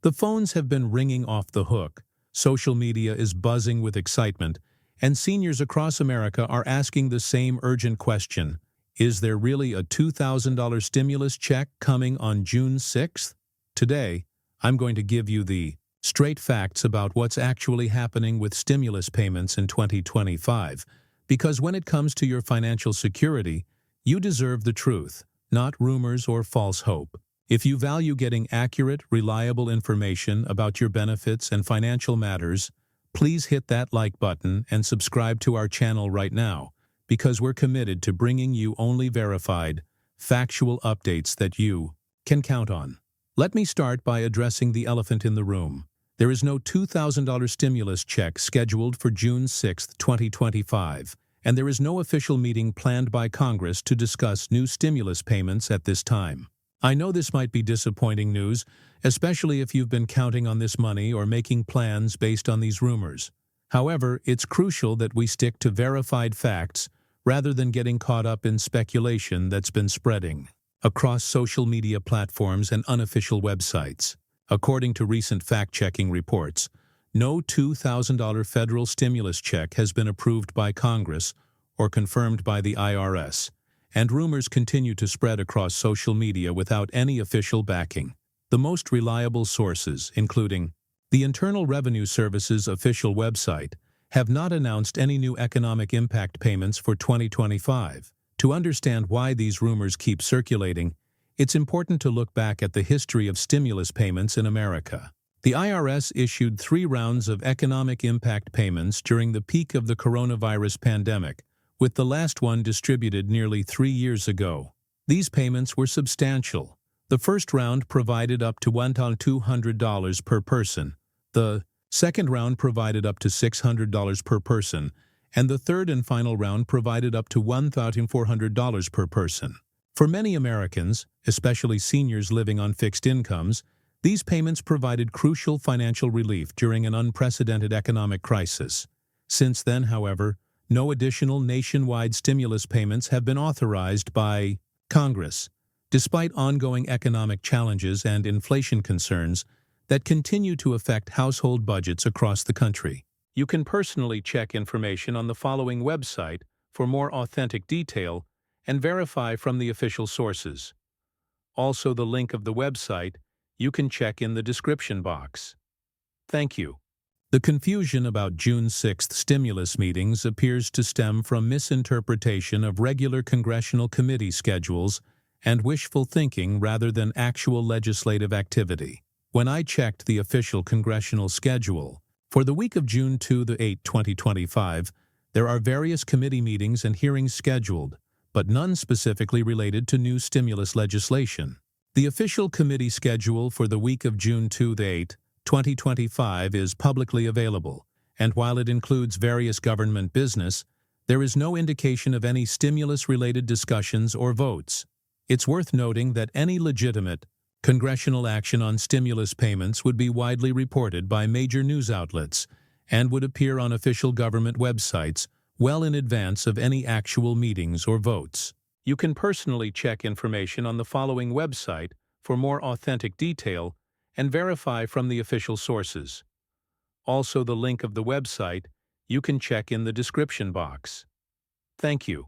The phones have been ringing off the hook, social media is buzzing with excitement, and seniors across America are asking the same urgent question: is there really a $2,000 stimulus check coming on June 6th? Today, I'm going to give you the straight facts about what's actually happening with stimulus payments in 2025, because when it comes to your financial security, you deserve the truth, not rumors or false hope. If you value getting accurate, reliable information about your benefits and financial matters, please hit that like button and subscribe to our channel right now, because we're committed to bringing you only verified, factual updates that you can count on. Let me start by addressing the elephant in the room. There is no $2,000 stimulus check scheduled for June 6, 2025, and there is no official meeting planned by Congress to discuss new stimulus payments at this time. I know this might be disappointing news, especially if you've been counting on this money or making plans based on these rumors. However, it's crucial that we stick to verified facts rather than getting caught up in speculation that's been spreading across social media platforms and unofficial websites. According to recent fact-checking reports, no $2,000 federal stimulus check has been approved by Congress or confirmed by the IRS, and rumors continue to spread across social media without any official backing. The most reliable sources, including the Internal Revenue Service's official website, have not announced any new economic impact payments for 2025. To understand why these rumors keep circulating, it's important to look back at the history of stimulus payments in America. The IRS issued 3 rounds of economic impact payments during the peak of the coronavirus pandemic, with the last one distributed nearly 3 years ago. These payments were substantial. The first round provided up to $1,200 per person. The second round provided up to $600 per person, and the third and final round provided up to $1,400 per person. For many Americans, especially seniors living on fixed incomes, these payments provided crucial financial relief during an unprecedented economic crisis. Since then, however, no additional nationwide stimulus payments have been authorized by Congress, despite ongoing economic challenges and inflation concerns that continue to affect household budgets across the country. You can personally check information on the following website for more authentic detail and verify from the official sources. Also, the link of the website you can check in the description box. Thank you. The confusion about June 6th stimulus meetings appears to stem from misinterpretation of regular congressional committee schedules and wishful thinking rather than actual legislative activity. When I checked the official congressional schedule, for the week of June 2 to 8, 2025, there are various committee meetings and hearings scheduled, but none specifically related to new stimulus legislation. The official committee schedule for the week of June 2 to 8, 2025 is publicly available, and while it includes various government business, there is no indication of any stimulus-related discussions or votes. It's worth noting that any legitimate congressional action on stimulus payments would be widely reported by major news outlets and would appear on official government websites well in advance of any actual meetings or votes. You can personally check information on the following website for more authentic detail and verify from the official sources. Also, the link of the website you can check in the description box. Thank you.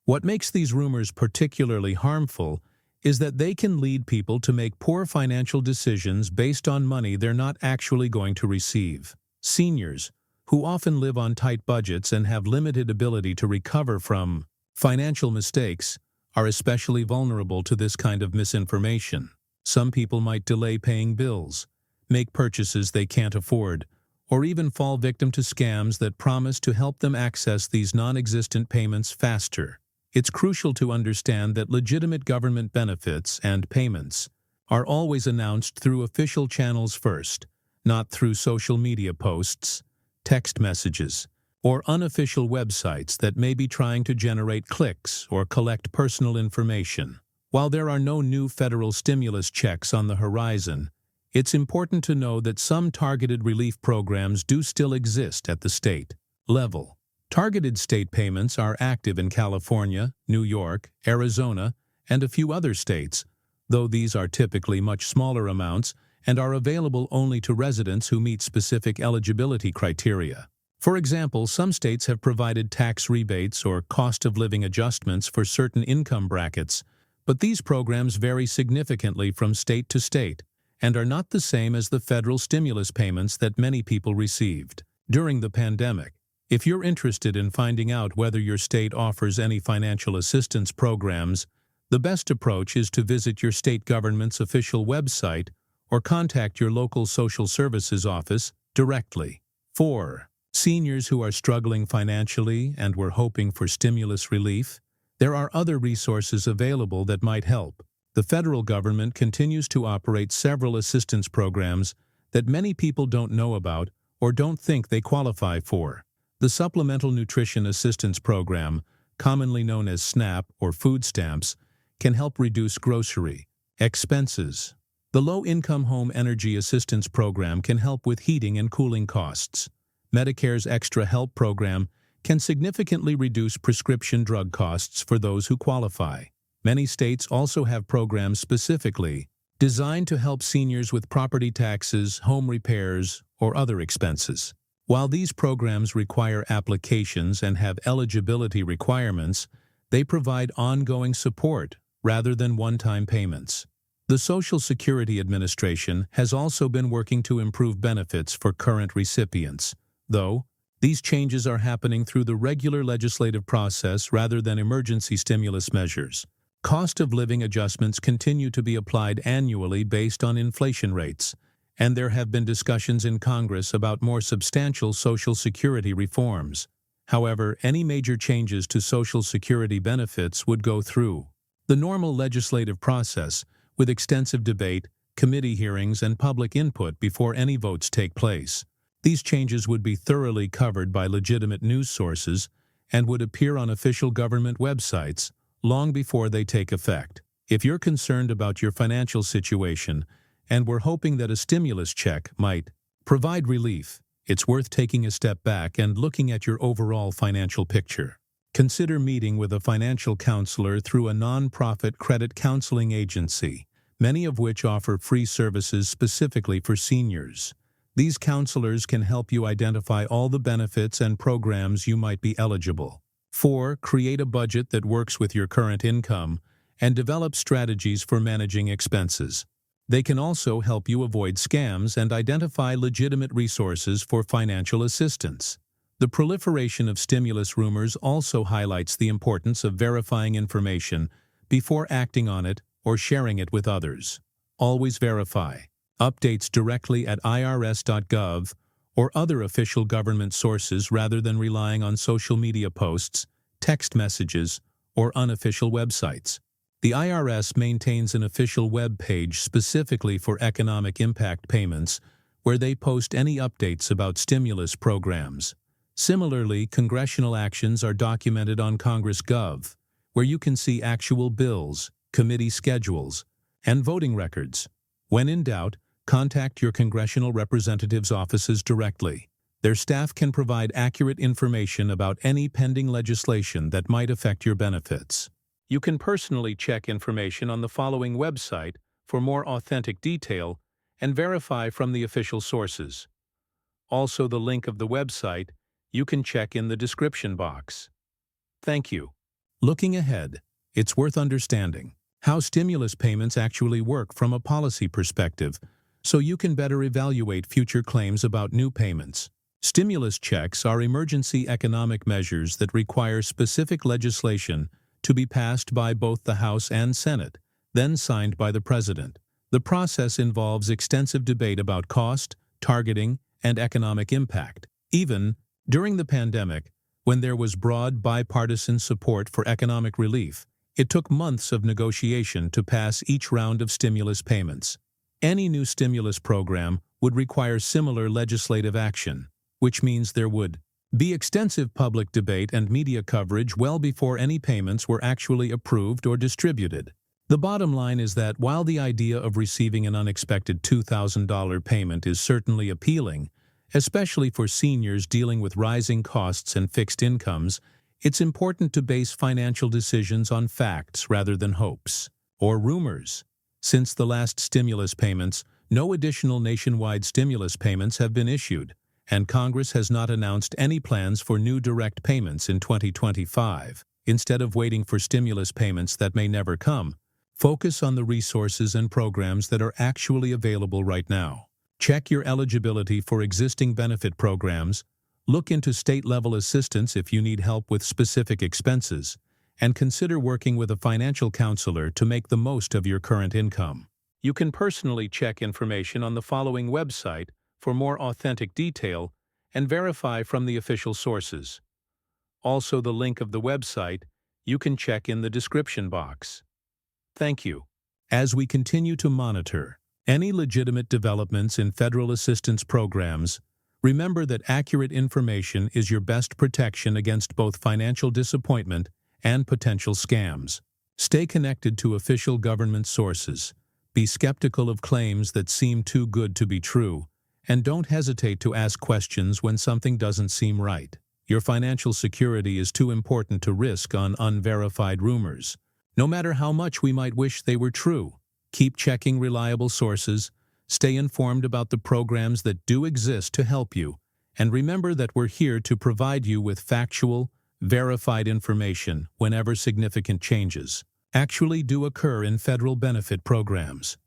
What makes these rumors particularly harmful is that they can lead people to make poor financial decisions based on money they're not actually going to receive. Seniors, who often live on tight budgets and have limited ability to recover from financial mistakes, are especially vulnerable to this kind of misinformation. Some people might delay paying bills, make purchases they can't afford, or even fall victim to scams that promise to help them access these non-existent payments faster. It's crucial to understand that legitimate government benefits and payments are always announced through official channels first, not through social media posts, text messages, or unofficial websites that may be trying to generate clicks or collect personal information. While there are no new federal stimulus checks on the horizon, it's important to know that some targeted relief programs do still exist at the state level. Targeted state payments are active in California, New York, Arizona, and a few other states, though these are typically much smaller amounts and are available only to residents who meet specific eligibility criteria. For example, some states have provided tax rebates or cost of living adjustments for certain income brackets, but these programs vary significantly from state to state and are not the same as the federal stimulus payments that many people received during the pandemic. If you're interested in finding out whether your state offers any financial assistance programs, the best approach is to visit your state government's official website or contact your local social services office directly. 4. Seniors who are struggling financially and were hoping for stimulus relief. There are other resources available that might help. The federal government continues to operate several assistance programs that many people don't know about or don't think they qualify for. The Supplemental Nutrition Assistance Program, commonly known as SNAP or food stamps, can help reduce grocery expenses. The Low-Income Home Energy Assistance Program can help with heating and cooling costs. Medicare's Extra Help Program can significantly reduce prescription drug costs for those who qualify. Many states also have programs specifically designed to help seniors with property taxes, home repairs, or other expenses. While these programs require applications and have eligibility requirements, they provide ongoing support rather than one-time payments. The Social Security Administration has also been working to improve benefits for current recipients, though these changes are happening through the regular legislative process rather than emergency stimulus measures. Cost of living adjustments continue to be applied annually based on inflation rates, and there have been discussions in Congress about more substantial Social Security reforms. However, any major changes to Social Security benefits would go through the normal legislative process, with extensive debate, committee hearings, and public input before any votes take place. These changes would be thoroughly covered by legitimate news sources and would appear on official government websites long before they take effect. If you're concerned about your financial situation and were hoping that a stimulus check might provide relief, it's worth taking a step back and looking at your overall financial picture. Consider meeting with a financial counselor through a nonprofit credit counseling agency, many of which offer free services specifically for seniors. These counselors can help you identify all the benefits and programs you might be eligible. 4. Create a budget that works with your current income and develop strategies for managing expenses. They can also help you avoid scams and identify legitimate resources for financial assistance. The proliferation of stimulus rumors also highlights the importance of verifying information before acting on it or sharing it with others. Always verify updates directly at irs.gov or other official government sources rather than relying on social media posts, text messages, or unofficial websites. The IRS maintains an official web page specifically for economic impact payments where they post any updates about stimulus programs. Similarly, congressional actions are documented on Congress.gov, where you can see actual bills, committee schedules, and voting records. When in doubt, contact your congressional representatives' offices directly. Their staff can provide accurate information about any pending legislation that might affect your benefits. You can personally check information on the following website for more authentic detail and verify from the official sources. Also, the link of the website you can check in the description box. Thank you. Looking ahead, it's worth understanding how stimulus payments actually work from a policy perspective, so you can better evaluate future claims about new payments. Stimulus checks are emergency economic measures that require specific legislation to be passed by both the House and Senate, then signed by the President. The process involves extensive debate about cost, targeting, and economic impact. Even during the pandemic, when there was broad bipartisan support for economic relief, it took months of negotiation to pass each round of stimulus payments. Any new stimulus program would require similar legislative action, which means there would be extensive public debate and media coverage well before any payments were actually approved or distributed. The bottom line is that while the idea of receiving an unexpected $2,000 payment is certainly appealing, especially for seniors dealing with rising costs and fixed incomes, it's important to base financial decisions on facts rather than hopes or rumors. Since the last stimulus payments No additional nationwide stimulus payments have been issued, and Congress has not announced any plans for new direct payments in 2025. Instead of waiting for stimulus payments that may never come, focus on the resources and programs that are actually available right now. Check your eligibility for existing benefit programs, look into state-level assistance if you need help with specific expenses, and consider working with a financial counselor to make the most of your current income. You can personally check information on the following website for more authentic detail and verify from the official sources. Also, the link of the website you can check in the description box. Thank you. As we continue to monitor any legitimate developments in federal assistance programs, remember that accurate information is your best protection against both financial disappointment and potential scams. Stay connected to official government sources. Be skeptical of claims that seem too good to be true, and don't hesitate to ask questions when something doesn't seem right. Your financial security is too important to risk on unverified rumors. No matter how much we might wish they were true, keep checking reliable sources, stay informed about the programs that do exist to help you, and remember that we're here to provide you with factual, verified information whenever significant changes actually do occur in federal benefit programs.